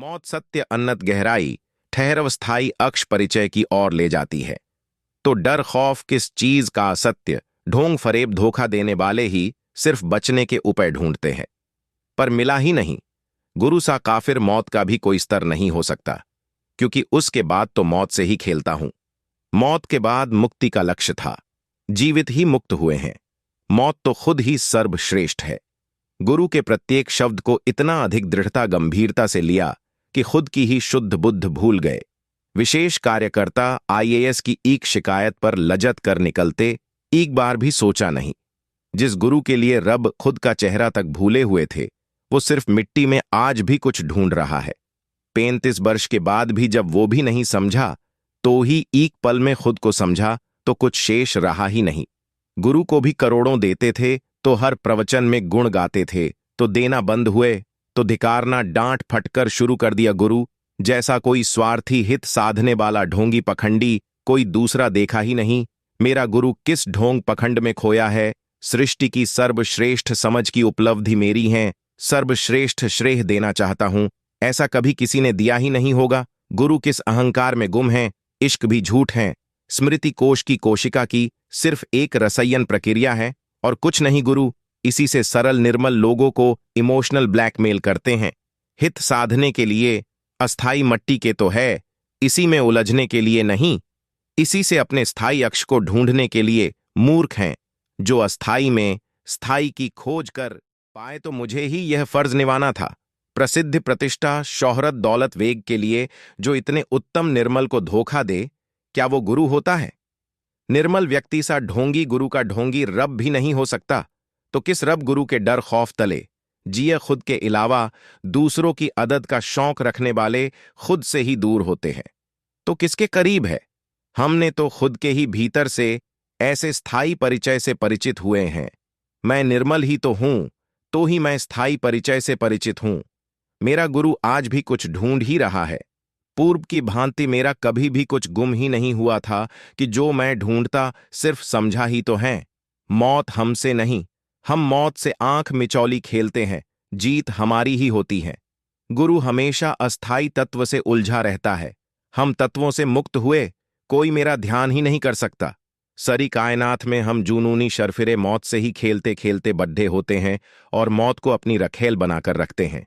मौत सत्य अन्नत गहराई ठहरव स्थायी अक्ष परिचय की ओर ले जाती है। तो डर खौफ किस चीज का असत्य ढोंग फरेब धोखा देने वाले ही सिर्फ बचने के उपाय ढूंढते हैं, पर मिला ही नहीं। गुरु सा काफिर मौत का भी कोई स्तर नहीं हो सकता, क्योंकि उसके बाद तो मौत से ही खेलता हूं। मौत के बाद मुक्ति का लक्ष्य था, जीवित ही मुक्त हुए हैं। मौत तो खुद ही सर्वश्रेष्ठ है। गुरु के प्रत्येक शब्द को इतना अधिक दृढ़ता गंभीरता से लिया कि खुद की ही शुद्ध बुद्ध भूल गए। विशेष कार्यकर्ता आईएएस की एक शिकायत पर लजत कर निकलते एक बार भी सोचा नहीं। जिस गुरु के लिए रब खुद का चेहरा तक भूले हुए थे, वो सिर्फ मिट्टी में आज भी कुछ ढूंढ रहा है। 35 वर्ष के बाद भी जब वो भी नहीं समझा, तो ही एक पल में खुद को समझा तो कुछ शेष रहा ही नहीं। गुरु को भी करोड़ों देते थे तो हर प्रवचन में गुण गाते थे, तो देना बंद हुए तो धिकारना डांट फटकर शुरू कर दिया। गुरु जैसा कोई स्वार्थी हित साधने वाला ढोंगी पखंडी कोई दूसरा देखा ही नहीं। मेरा गुरु किस ढोंग पखंड में खोया है। सृष्टि की सर्वश्रेष्ठ समझ की उपलब्धि मेरी है, सर्वश्रेष्ठ श्रेय देना चाहता हूं, ऐसा कभी किसी ने दिया ही नहीं होगा। गुरु किस अहंकार में गुम है, इश्क भी झूठ है, स्मृति कोश की कोशिका की सिर्फ एक रसयन प्रक्रिया है और कुछ नहीं। गुरु इसी से सरल निर्मल लोगों को इमोशनल ब्लैकमेल करते हैं। हित साधने के लिए अस्थाई मट्टी के तो है, इसी में उलझने के लिए नहीं। इसी से अपने स्थायी अक्ष को ढूंढने के लिए मूर्ख हैं। जो अस्थाई में स्थायी की खोज कर पाए तो मुझे ही यह फर्ज निभाना था। प्रसिद्ध प्रतिष्ठा शोहरत दौलत वेग के लिए जो इतने उत्तम निर्मल को धोखा दे, क्या वो गुरु होता है? निर्मल व्यक्ति सा ढोंगी गुरु का ढोंगी रब भी नहीं हो सकता। तो किस रब गुरु के डर खौफ तले जिए खुद के अलावा दूसरों की अदद का शौक रखने वाले खुद से ही दूर होते हैं, तो किसके करीब है? हमने तो खुद के ही भीतर से ऐसे स्थायी परिचय से परिचित हुए हैं। मैं निर्मल ही तो हूं, तो ही मैं स्थायी परिचय से परिचित हूं। मेरा गुरु आज भी कुछ ढूंढ ही रहा है। पूर्व की भांति मेरा कभी भी कुछ गुम ही नहीं हुआ था कि जो मैं ढूंढता सिर्फ समझा ही तो है। मौत हमसे नहीं, हम मौत से आंख मिचौली खेलते हैं, जीत हमारी ही होती है। गुरु हमेशा अस्थाई तत्व से उलझा रहता है। हम तत्वों से मुक्त हुए, कोई मेरा ध्यान ही नहीं कर सकता। सारी कायनात में हम जुनूनी शरफिरे मौत से ही खेलते खेलते बड्ढे होते हैं और मौत को अपनी रखेल बनाकर रखते हैं।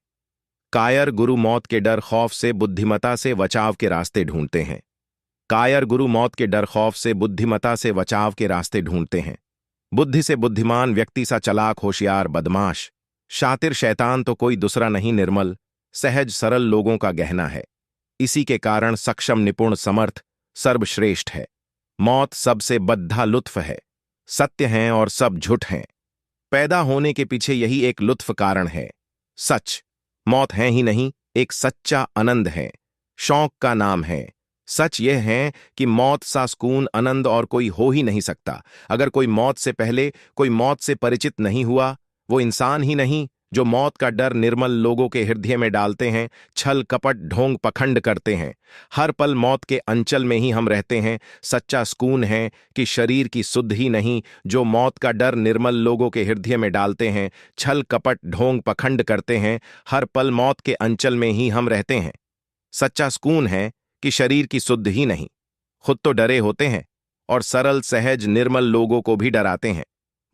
कायर गुरु मौत के डर खौफ से बुद्धिमता से बचाव के रास्ते ढूंढते हैं। कायर गुरु मौत के डर खौफ से बुद्धिमता से बचाव के रास्ते ढूंढते हैं। बुद्धि से बुद्धिमान व्यक्ति सा चलाक होशियार बदमाश शातिर शैतान तो कोई दूसरा नहीं, निर्मल सहज सरल लोगों का गहना है। इसी के कारण सक्षम निपुण समर्थ सर्वश्रेष्ठ है। मौत सबसे बद्धा लुत्फ है। सत्य हैं और सब झूठ हैं। पैदा होने के पीछे यही एक लुत्फ कारण है। सच मौत है ही नहीं, एक सच्चा आनंद है, शौक का नाम है। सच यह है कि मौत सा सुकून आनंद और कोई हो ही नहीं सकता। अगर कोई मौत से पहले कोई मौत से परिचित नहीं हुआ, वो इंसान ही नहीं। जो मौत का डर निर्मल लोगों के हृदय में डालते हैं, छल कपट ढोंग पखंड करते हैं। हर पल मौत के अंचल में ही हम रहते हैं। सच्चा सुकून है कि शरीर की सुध ही नहीं। जो मौत का डर निर्मल लोगों के हृदय में डालते हैं, छल कपट ढोंग पखंड करते हैं, हर पल मौत के अंचल में ही हम रहते हैं। सच्चा सुकून है कि शरीर की सुध ही नहीं। खुद तो डरे होते हैं और सरल सहज निर्मल लोगों को भी डराते हैं।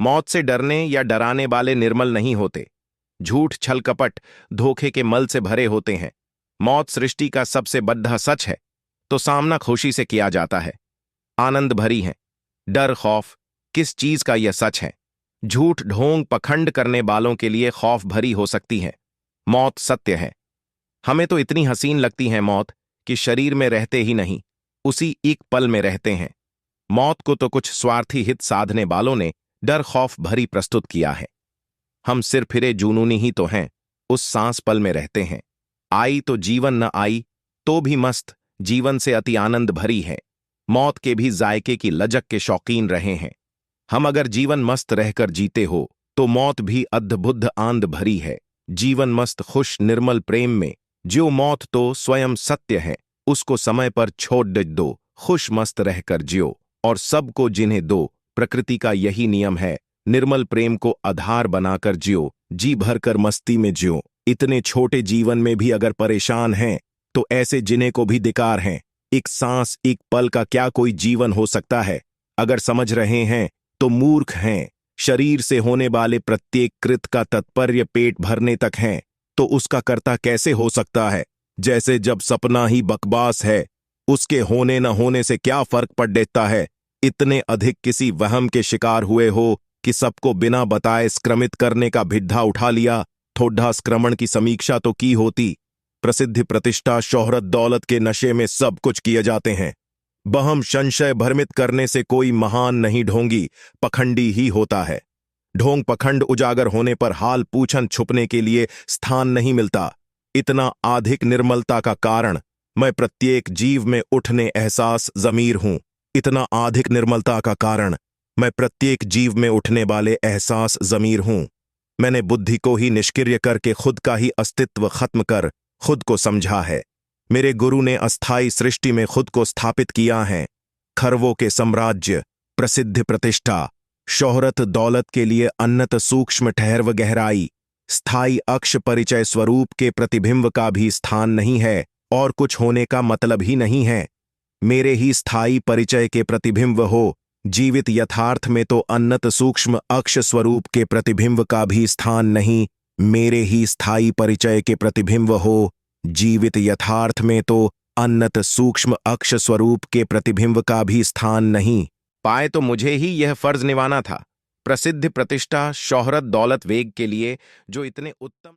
मौत से डरने या डराने वाले निर्मल नहीं होते। झूठ छल कपट धोखे के मल से भरे होते हैं। मौत सृष्टि का सबसे बद्धा सच है, तो सामना खुशी से किया जाता है। आनंद भरी है। डर खौफ किस चीज का यह सच है? झूठ ढोंग पखंड करने वालों के लिए खौफ भरी हो सकती है। मौत सत्य है। हमें तो इतनी हसीन लगती है मौत कि शरीर में रहते ही नहीं, उसी एक पल में रहते हैं। मौत को तो कुछ स्वार्थी हित साधने वालों ने डर खौफ भरी प्रस्तुत किया है। हम सिर फिरे जुनूनी ही तो हैं, उस सांस पल में रहते हैं। आई तो जीवन न आई तो भी मस्त, जीवन से अति आनंद भरी है। मौत के भी जायके की लजक के शौकीन रहे हैं। हम अगर जीवन मस्त रहकर जीते हो तो मौत भी अद्भुत आनंद भरी है। जीवन मस्त खुश निर्मल प्रेम में जो मौत तो स्वयं सत्य है, उसको समय पर छोड़ दो, खुश मस्त रहकर जियो और सबको जिन्हें दो। प्रकृति का यही नियम है, निर्मल प्रेम को आधार बनाकर जियो, जी भरकर मस्ती में जियो। इतने छोटे जीवन में भी अगर परेशान हैं तो ऐसे जिन्हें को भी धिक्कार हैं। एक सांस, एक पल का क्या कोई जीवन हो सकता है? अगर समझ रहे हैं तो मूर्ख हैं। शरीर से होने वाले प्रत्येक कृत का तात्पर्य पेट भरने तक है, तो उसका कर्ता कैसे हो सकता है? जैसे जब सपना ही बकवास है, उसके होने न होने से क्या फर्क पड़ देता है? इतने अधिक किसी वहम के शिकार हुए हो कि सबको बिना बताए स्क्रमित करने का भिड्ढा उठा लिया। थोड़ा स्क्रमण की समीक्षा तो की होती। प्रसिद्धि, प्रतिष्ठा, शोहरत, दौलत के नशे में सब कुछ किए जाते हैं। बहम संशय भ्रमित करने से कोई महान नहीं, ढोंगी पखंडी ही होता है। ढोंग पखंड उजागर होने पर हाल पूछन छुपने के लिए स्थान नहीं मिलता। इतना अधिक निर्मलता का कारण मैं प्रत्येक जीव में उठने एहसास ज़मीर हूं। इतना अधिक निर्मलता का कारण मैं प्रत्येक जीव में उठने वाले एहसास ज़मीर हूं। मैंने बुद्धि को ही निष्क्रिय करके खुद का ही अस्तित्व खत्म कर खुद को समझा है। मेरे गुरु ने अस्थाई सृष्टि में खुद को स्थापित किया है। खरवों के साम्राज्य, प्रसिद्धि, प्रतिष्ठा, शोहरत, दौलत के लिए अन्नत सूक्ष्म ठहर गहराई, स्थायी अक्ष परिचय स्वरूप के प्रतिबिंब का भी स्थान नहीं है और कुछ होने का मतलब ही नहीं है। मेरे ही स्थायी परिचय के प्रतिबिंब हो, जीवित यथार्थ में तो अन्नत सूक्ष्म अक्ष स्वरूप के प्रतिबिंब का भी स्थान नहीं। मेरे ही स्थायी परिचय के प्रतिबिंब हो, जीवित यथार्थ में तो अन्नत सूक्ष्म अक्ष स्वरूप के प्रतिबिंब का भी स्थान नहीं। पाए तो मुझे ही यह फर्ज निभाना था। प्रसिद्धि, प्रतिष्ठा, शोहरत, दौलत, वेग के लिए जो इतने उत्तम